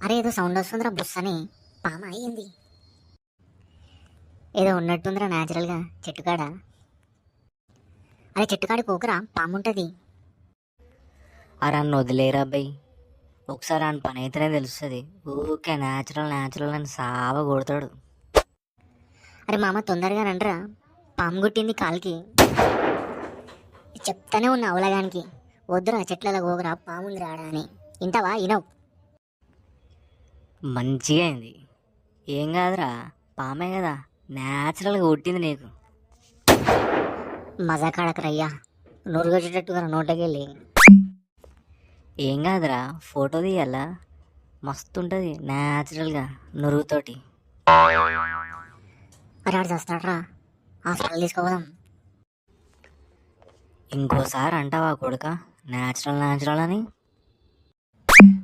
అరే ఏదో సౌండ్ వస్తుందిరా బుస్ అని. పామ అయ్యింది. ఏదో ఉన్నట్టుందిరా న్యాచురల్గా చెట్టుకాడ. అరే చెట్టుకాడి పోకురా, పాము ఉంటుంది. అరే అన్న వదిలేరా అబ్బాయి, ఒకసారి ఆయన పని అయితేనే తెలుస్తుంది. ఊరికే న్యాచురల్ న్యాచురల్ అని సావ కొడతాడు. అరే మామ తొందరగా రండిరా, పాము గుట్టింది కాలికి. చెప్తానే ఉన్నా అవలగానికి, వద్దురా చెట్లలో పోకురా పాముంది రాడా అని. ఇంటవా ఇనవు. మంచిగా అయింది. ఏం కాదురా, పామే కదా, న్యాచురల్గా కొట్టింది నీకు. మజా కాడకరయ్యా, నోరుగొచ్చేటట్టుగా నోటకెళ్ళి. ఏం కాదురా, ఫోటో తీయాలా, మస్తు ఉంటుంది న్యాచురల్గా నురుగుతోటి. మరి ఆడు చేస్తాడరా, హాస్పిటల్ తీసుకోదాం. ఇంకోసారి అంటావా కొడుక న్యాచురల్ న్యాచురల్ అని?